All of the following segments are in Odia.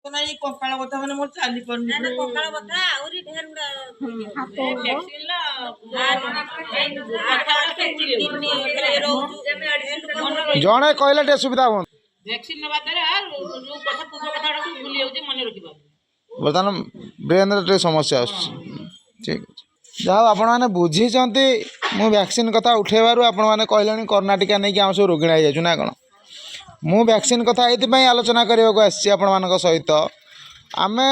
ନାଇଁ କଙ୍କାଳ ବଥା ମାନେ ମୋର ଚାଲି ପାରୁନି କଙ୍କାଳ ବଥା ଆହୁରି ଢେର ଜଣେ କହିଲେ ଟିକେ ସୁବିଧା ହୁଅନ୍ତା। ଭ୍ୟାକ୍ସିନ ନେବା ଦ୍ୱାରା ଯୋଉ କଥା ପୂର୍ବ କଥାଟା ସବୁ ଭୁଲି ଯାଉଛି ମନେ ରଖିବା ବର୍ତ୍ତମାନ ବ୍ରେନ୍ରେ ଟିକେ ସମସ୍ୟା ଆସୁଛି। ଠିକ୍ ଅଛି, ଯାହା ହଉ ଆପଣମାନେ ବୁଝିଛନ୍ତି। ମୁଁ ଭ୍ୟାକ୍ସିନ୍ କଥା ଉଠାଇବାରୁ ଆପଣମାନେ କହିଲେଣି କରୋନା ଟିକା ନେଇକି ଆମେ ସବୁ ରୋଗୀଣା ହେଇଯାଉଛୁ ନା କ'ଣ। ମୁଁ ଭ୍ୟାକ୍ସିନ୍ କଥା ଏଇଥିପାଇଁ ଆଲୋଚନା କରିବାକୁ ଆସିଛି ଆପଣମାନଙ୍କ ସହିତ। ଆମେ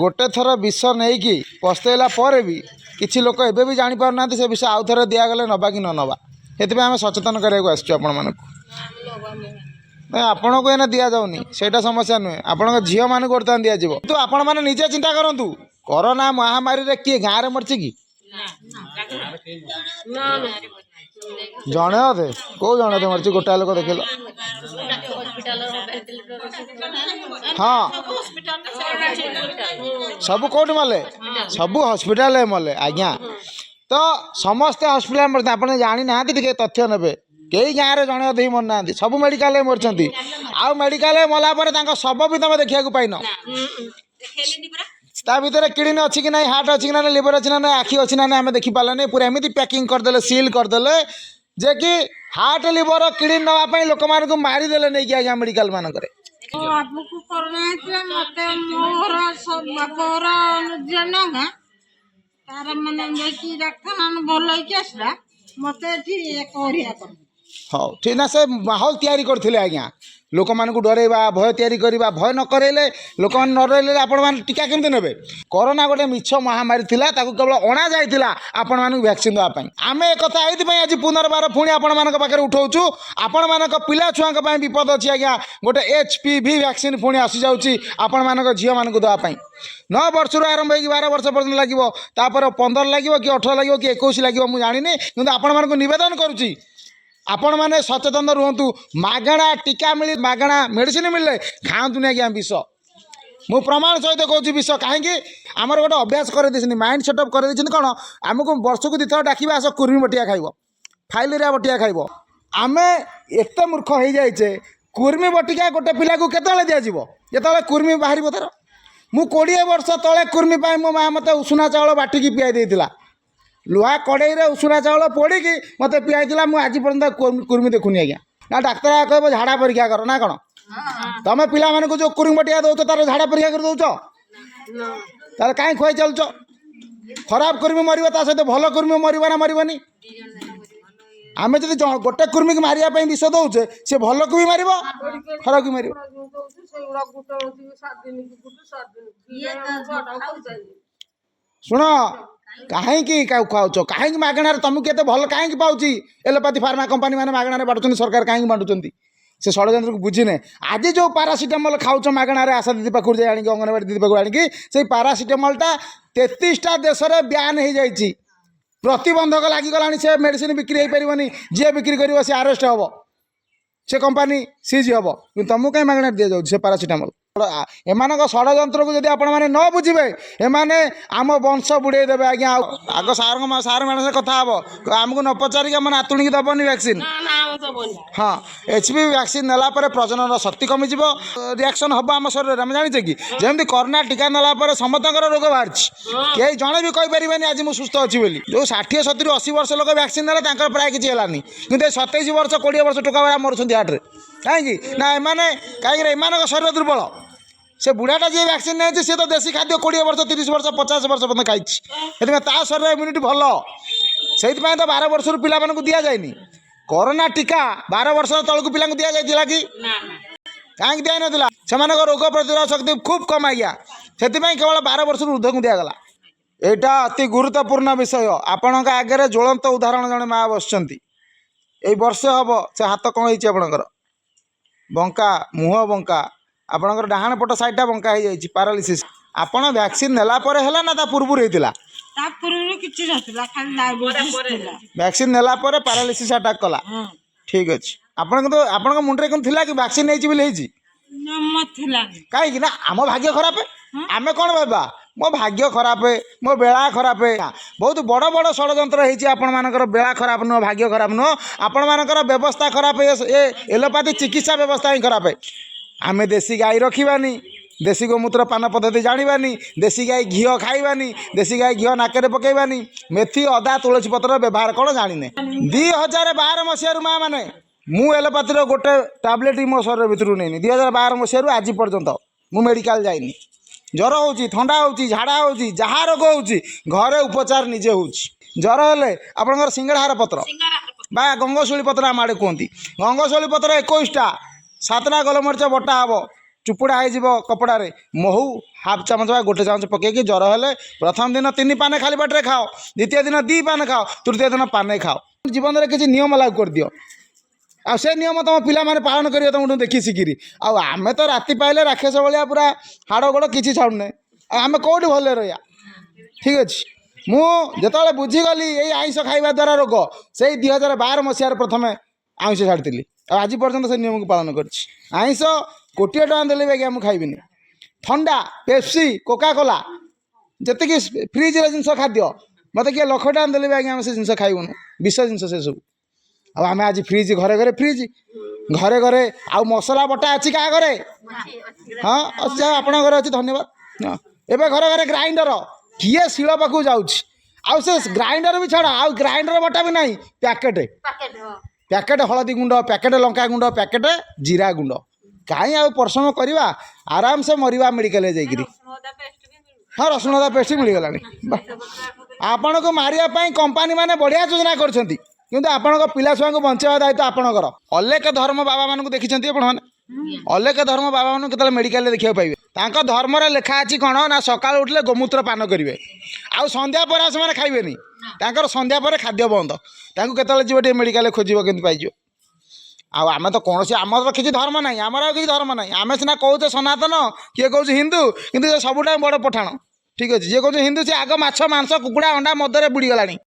ଗୋଟେ ଥର ବିଷ ନେଇକି ପସ୍ତେଇଲା ପରେ ବି କିଛି ଲୋକ ଏବେ ବି ଜାଣିପାରୁନାହାନ୍ତି ସେ ବିଷ ଆଉ ଥରେ ଦିଆଗଲେ ନେବା କି ନ ନେବା। ସେଥିପାଇଁ ଆମେ ସଚେତନ କରିବାକୁ ଆସିଛୁ ଆପଣମାନଙ୍କୁ। ନାଇଁ ଆପଣଙ୍କୁ ଏଇନା ଦିଆଯାଉନି ସେଇଟା ସମସ୍ୟା ନୁହେଁ, ଆପଣଙ୍କ ଝିଅମାନଙ୍କୁ ବର୍ତ୍ତମାନ ଦିଆଯିବ। କିନ୍ତୁ ଆପଣମାନେ ନିଜେ ଚିନ୍ତା କରନ୍ତୁ, କରୋନା ମହାମାରୀରେ କିଏ ଗାଁରେ ମରିଛି କି? ଜଣେ ଅଧେ, କେଉଁ ଜଣେ ଅଧେ ମରିଛି? ଗୋଟାଏ ଲୋକ ଦେଖିଲ। ହଁ, ସବୁ କେଉଁଠି ମଲେ? ସବୁ ହସ୍ପିଟାଲରେ ମଲେ ଆଜ୍ଞା। ତ ସମସ୍ତେ ହସ୍ପିଟାଲ ମରିଛନ୍ତି, ଆପଣ ଜାଣିନାହାନ୍ତି। ଟିକେ ତଥ୍ୟ ନେବେ, କେହି ଗାଁରେ ଜଣେ ଅଧେ ହିଁ ମରିନାହାନ୍ତି, ସବୁ ମେଡ଼ିକାଲରେ ମରିଛନ୍ତି। ଆଉ ମେଡ଼ିକାଲରେ ମଲା ପରେ ତାଙ୍କ ଶବ ବି ତୁମେ ଦେଖିବାକୁ ପାଇନ। ତା ଭିତରେ କିଡ଼ନୀ ଅଛି କି ନାହିଁ, ହାର୍ଟ ଅଛି କି ନା, ଲିଭର ଅଛି ନା, ଆଖି ଅଛି ନା, ଆମେ ଦେଖିପାରିଲାନି। ପୁରା ଏମିତି ପ୍ୟାକିଂ କରିଦେଲେ, ସିଲ୍ କରିଦେଲେ ଯେ କି ହାର୍ଟ ଲିଭର କିଡ଼ନୀ ନେବା ପାଇଁ ଲୋକମାନଙ୍କୁ ମାରିଦେଲେ ନେଇକି ଆଜ୍ଞା ମେଡ଼ିକାଲ ମାନଙ୍କରେ। ଆଗକୁ କରୋନା ହେଇଥିଲା ମତେ ମୋର ବାପର ଜଣକା ତାର ମାନେ ଯାଇକି ଡାକ୍ତରଖାନା ଭଲ ହେଇକି ଆସିଲା ମତେ ଏଠି କରିବା କରି। ହଉ ଠିକ୍ ନା, ସେ ମାହୋଲ ତିଆରି କରିଥିଲେ ଆଜ୍ଞା, ଲୋକମାନଙ୍କୁ ଡରାଇବା, ଭୟ ତିଆରି କରିବା। ଭୟ ନ କରାଇଲେ ଲୋକମାନେ ନ ରହିଲେ ଆପଣମାନେ ଟିକା କେମିତି ନେବେ? କରୋନା ଗୋଟେ ମିଛ ମହାମାରୀ ଥିଲା, ତାକୁ କେବଳ ଅଣାଯାଇଥିଲା ଆପଣମାନଙ୍କୁ ଭ୍ୟାକ୍ସିନ୍ ଦେବା ପାଇଁ। ଆମେ ଏକଥା ଏଇଥିପାଇଁ ଆଜି ପୁନର୍ବାର ପୁଣି ଆପଣମାନଙ୍କ ପାଖରେ ଉଠାଉଛୁ। ଆପଣମାନଙ୍କ ପିଲା ଛୁଆଙ୍କ ପାଇଁ ବିପଦ ଅଛି ଆଜ୍ଞା। ଗୋଟେ HPV ଭ୍ୟାକ୍ସିନ୍ ପୁଣି ଆସିଯାଉଛି ଆପଣମାନଙ୍କ ଝିଅମାନଙ୍କୁ ଦେବା ପାଇଁ। 9 ବର୍ଷରୁ ଆରମ୍ଭ ହେଇକି 12 ବର୍ଷ ପର୍ଯ୍ୟନ୍ତ ଲାଗିବ, ତାପରେ 15 ଲାଗିବ କି 18 ଲାଗିବ କି 21 ଲାଗିବ ମୁଁ ଜାଣିନି, କିନ୍ତୁ ଆପଣମାନଙ୍କୁ ନିବେଦନ କରୁଛି ଆପଣମାନେ ସଚେତନ ରୁହନ୍ତୁ। ମାଗଣା ଟିକା ମିଳି, ମାଗଣା ମେଡ଼ିସିନ ମିଳିଲେ ଖାଆନ୍ତୁନି ଆଜ୍ଞା ବିଷ। ମୁଁ ପ୍ରମାଣ ସହିତ କହୁଛି ବିଷ। କାହିଁକି? ଆମର ଗୋଟେ ଅଭ୍ୟାସ କରିଦେଇଛନ୍ତି, ମାଇଣ୍ଡ ସେଟଅପ୍ କରିଦେଇଛନ୍ତି। କ'ଣ ଆମକୁ ବର୍ଷକୁ 2 ଥର ଡାକିବା, ଆସ କୁର୍ମି ବଟିଆ ଖାଇବ, ଫାଇଲେରିଆ ବଟିଆ ଖାଇବ। ଆମେ ଏତେ ମୂର୍ଖ ହେଇଯାଇଛେ, କୁର୍ମି ବଟିକା ଗୋଟେ ପିଲାକୁ କେତେବେଳେ ଦିଆଯିବ? ଯେତେବେଳେ କୁର୍ମି ବାହାରିବ ତାର। ମୁଁ 20 ବର୍ଷ ତଳେ କୁର୍ମି ପାଇଁ ମୋ ମାଆ ମୋତେ ଉଷୁନା ଚାଉଳ ବାଟିକି ପିଆଇ ଦେଇଥିଲା। ଲୁହା କଡ଼େଇରେ ଉଷୁନା ଚାଉଳ ପୋଡ଼ିକି ମୋତେ ପିଆଇଥିଲା। ମୁଁ ଆଜି ପର୍ଯ୍ୟନ୍ତ କୁର୍ମି ଦେଖୁନି ଆଜ୍ଞା। ନା ଡାକ୍ତର କହିବ ଝାଡ଼ା ପରୀକ୍ଷା କର ନା କ'ଣ? ତମେ ପିଲାମାନଙ୍କୁ ଯେଉଁ କୁର୍ମି ବଟିକା ଦେଉଛ ତାର ଝାଡ଼ା ପରୀକ୍ଷା କରି ଦେଉଛ? ତାହେଲେ କାହିଁ ଖୁଆଇ ଚାଲୁଛ? ଖରାପ କୁର୍ମି ମରିବ, ତା ସହିତ ଭଲ କୁର୍ମି ମରିବ ନା ମରିବନି? ଆମେ ଯଦି ଗୋଟେ କୁର୍ମିକି ମାରିବା ପାଇଁ ବିଷ ଦେଉଛେ, ସେ ଭଲକୁ ବି ମାରିବ, ଖରାପକୁ ବି ମାରିବ। ଶୁଣ, କାହିଁକି ଖାଉଛ? କାହିଁକି ମାଗଣାରେ? ତମକୁ କେତେ ଭଲ କାହିଁକି ପାଉଛି? ଏଲୋପାଥି ଫାର୍ମା କମ୍ପାନୀ ମାନେ ମାଗଣାରେ ବାଣ୍ଟୁଛନ୍ତି, ସରକାର କାହିଁକି ବାଣ୍ଟୁଛନ୍ତି? ସେ ଷଡ଼ଯନ୍ତ୍ରକୁ ବୁଝିନେ। ଆଜି ଯେଉଁ ପାରାସିଟାମଲ ଖାଉଛ ମାଗଣାରେ, ଆଶା ଦିଦି ପାଖରୁ ଯାଇ ଆଣିକି, ଅଙ୍ଗନବାଡ଼ି ଦିଦି ପାଖରୁ ଆଣିକି, ସେଇ ପାରାସିଟାମଲଟା 33ଟା ଦେଶରେ ବ୍ୟାନ୍ ହେଇଯାଇଛି। ପ୍ରତିବନ୍ଧକ ଲାଗିଗଲାଣି, ସେ ମେଡ଼ିସିନ ବିକ୍ରି ହେଇପାରିବନି। ଯିଏ ବିକ୍ରି କରିବ ସେ ଆରେଷ୍ଟ ହେବ, ସେ କମ୍ପାନୀ ସିଜ୍ ହେବ। କିନ୍ତୁ ତମକୁ କାହିଁ ମାଗଣାରେ ଦିଆଯାଉଛି ସେ ପାରାସିଟାମଲ? ଏମାନଙ୍କ ଷଡ଼ଯନ୍ତ୍ରକୁ ଯଦି ଆପଣମାନେ ନ ବୁଝିବେ, ଏମାନେ ଆମ ବଂଶ ବୁଡ଼େଇ ଦେବେ ଆଜ୍ଞା। ଆଗ ସାର୍ମାନଙ୍କ ସହ କଥା ହେବ, ଆମକୁ ନ ପଚାରିକି ଆମ ନାତୁଣୀକି ଦେବନି ଭ୍ୟାକ୍ସିନ୍। ହଁ, HPV ଭ୍ୟାକ୍ସିନ୍ ନେଲା ପରେ ପ୍ରଜନନ ଶକ୍ତି କମିଯିବ, ରିଆକ୍ସନ୍ ହେବ ଆମ ଶରୀରରେ। ଆମେ ଜାଣିଛେ କି? ଯେମିତି କରୋନା ଟିକା ନେଲା ପରେ ସମସ୍ତଙ୍କର ରୋଗ ବାହାରିଛି, କେହି ଜଣେ ବି କହିପାରିବେନି ଆଜି ମୁଁ ସୁସ୍ଥ ଅଛି ବୋଲି। ଯେଉଁ 60, 70, 80 ବର୍ଷ ଲୋକ ଭ୍ୟାକ୍ସିନ୍ ନେଲେ ତାଙ୍କର ପ୍ରାୟ କିଛି ହେଲାନି, କିନ୍ତୁ ଏ 27 ବର୍ଷ 20 ବର୍ଷ ଟୋକା ଭଳିଆ ମରୁଛନ୍ତି ହାର୍ଟରେ। କାହିଁକି ନା ଏମାନେ, କାହିଁକି ଏମାନଙ୍କ ଶରୀର ଦୁର୍ବଳ। ସେ ବୁଢ଼ାଟା ଯିଏ ଭ୍ୟାକ୍ସିନ୍ ନେଇଛି ସିଏ ତ ଦେଶୀ ଖାଦ୍ୟ 20 ବର୍ଷ 30 ବର୍ଷ 50 ବର୍ଷ ପର୍ଯ୍ୟନ୍ତ ଖାଇଛି, ସେଥିପାଇଁ ତା ଶରୀର ଇମ୍ୟୁନିଟି ଭଲ। ସେଇଥିପାଇଁ ତ 12 ବର୍ଷରୁ ପିଲାମାନଙ୍କୁ ଦିଆଯାଇନି କରୋନା ଟିକା। 12 ବର୍ଷ ତଳକୁ ପିଲାଙ୍କୁ ଦିଆଯାଇଥିଲା କି? କାହିଁକି ଦିଆଯାଇନଥିଲା? ସେମାନଙ୍କ ରୋଗ ପ୍ରତିରୋଧ ଶକ୍ତି ଖୁବ୍ କମ୍ ଆଜ୍ଞା, ସେଥିପାଇଁ କେବଳ 12 ବର୍ଷରୁ ଉର୍ଦ୍ଧ୍ୱକୁ ଦିଆଗଲା। ଏଇଟା ଅତି ଗୁରୁତ୍ୱପୂର୍ଣ୍ଣ ବିଷୟ। ଆପଣଙ୍କ ଆଗରେ ଜ୍ୱଳନ୍ତ ଉଦାହରଣ ଜଣେ ମା ବସିଛନ୍ତି। ଏଇ ବର୍ଷେ ହେବ ସେ ହାତ କ'ଣ ହେଇଛି ଆପଣଙ୍କର? ବଙ୍କା, ମୁହଁ ବଙ୍କା, ଆପଣଙ୍କର ଡାହାଣ ପଟ ସାଇଡ଼୍ଟା ବଙ୍କା ହେଇଯାଇଛି, ପାରାଲିସିସ୍। ଆପଣ ଭ୍ୟାକ୍ସିନ୍ ନେଲା ପରେ ହେଲା ନା ତା ପୂର୍ବରୁ ହେଇଥିଲା? ତା ପୂର୍ବରୁ କିଛି ନଥିଲା, ଖାଲି ଡାଇବେଟିସ୍ ଥିଲା। ଭ୍ୟାକ୍ସିନ୍ ନେଲା ପରେ ପାରାଲିସିସ୍ ଆଟାକ୍ କଲା। ଠିକ୍ ଅଛି। ଆପଣ କିନ୍ତୁ ଆପଣଙ୍କ ମୁଣ୍ଡରେ କିନ୍ତୁ ଥିଲା କି ଭ୍ୟାକ୍ସିନ୍ ନେଇଛି ବୋଲି ହେଇଛି? କାହିଁକି ନା ଆମ ଭାଗ୍ୟ ଖରାପ। ଆମେ କ'ଣ ଭାବିବା? ମୋ ଭାଗ୍ୟ ଖରାପ, ମୋ ବେଳା ଖରାପ। ବହୁତ ବଡ଼ ବଡ଼ ଷଡ଼ଯନ୍ତ୍ର ହେଇଛି। ଆପଣମାନଙ୍କର ବେଳା ଖରାପ ନୁହଁ, ଭାଗ୍ୟ ଖରାପ ନୁହଁ, ଆପଣମାନଙ୍କର ବ୍ୟବସ୍ଥା ଖରାପ। ଏ ଏଲୋପାଥି ଚିକିତ୍ସା ବ୍ୟବସ୍ଥା ହିଁ ଖରାପ। ଆମେ ଦେଶୀ ଗାଈ ରଖିବାନି, देशी गोमूत्र पान पद्धति जानी देशी गाय घी खाइबानी देशी गाय घी नाकरे पकईबानी मेथी अदा तुलसी पत्र व्यवहार कौन जाने 2012 मसीह माँ मैंने मु एलोपाथीर गोटे टाब्लेट मो शरीर भितर नहीं 2012 मसीह आज पर्यंत मु मेडिकल जाइनी ज्वर हो थंडा हो झाड़ा हो जहाँ रोग हो घरे उपचार निजे हो ज्वर हेले आपंकर सिंगड़ाहार पत्र बा गंगशूली पत्र आम आड़े कहती गंगशूली पत्र 21टा 7टा गोलमरीच बटा हे चुपुड़ा हो कपड़ा महू हाफ चामच बा गोटे चामच पकईकि ज्वर हेले प्रथम दिन 3 पाने खाली पेटे खाओ द्वितीय दिन 2 पाने खाओ तृतीय दिन पाने खाओ जीवन में किसी नियम लागू कर दियो आ से नियम तुम पिला माने पालन करियो तुमठू देखी शिखिरी आमे तो राति पाइले राक्षस भाया पूरा हाड़ गोड़ किसी छाड़ुने आमे कौटी भले रहा ठीक अच्छे मुझे बुझीगली ये आइंष खाइबा द्वारा रोग से 2012 मसीह प्रथम आइंष छाड़ी आज पर्यंत से नियम को पालन कर आइंष कोटी टका देले भी आज्ञा मुझे खाइबिनी ठंडा पेप्सी कोका कोला जी फ्रिज जिनस खाद्य मत किए 1,00,000 टका देले भी आज्ञा से जिन खाइबुनु विष जिनस से सब आम आज फ्रिज घरे घरे फ्रिज घरे घरे आउ मसला बटा अच्छी क्या घरे हाँ अच्छी आप घरे अच्छी धन्यवाद हाँ एवं घरे घरे ग्राइंडर किए शिल पाखु जाऊँ से ग्राइंडर भी छड़ा आउ ग्राइंडर बटा भी नहीं पैकेट पैकेट हलदी गुंड पैकेट लंका गुंड पैकेट जीरा गुंड कहीं आउ परिश्रम करवा आराम से मरवा मेडिकल जाइकरी हाँ रसुण अदा पेस्ट मिलगला आपण को मारिया कंपानी माने बढ़िया योजना कर किंतु आपण पिला छुआ को बचावा दायित्व आपणकर अलेख धर्म बाबा मान देखी अलेख धर्म बाबा मान के मेडिकल देखा पाइबे तांको धर्म लेखा अच्छी कौन ना सकाल उठले गोमूत्र पान करेंगे आउ संध्या पर से खाइबेनी तांकर संध्या पर खाद्य बंद तांको केतले जीव मेडिकल खोजिब केमती पाइज आम तो कौन आम तो किसी धर्म ना आमर किसी धर्म ना आम सीना कौचे सनातन किए कौच हिंदू किंतु सब बड़ पठाण ठीक अच्छे जी कौन हिंदू सी आग माछ मांस कुकुड़ा अंडा मदरे बुड़ीगला।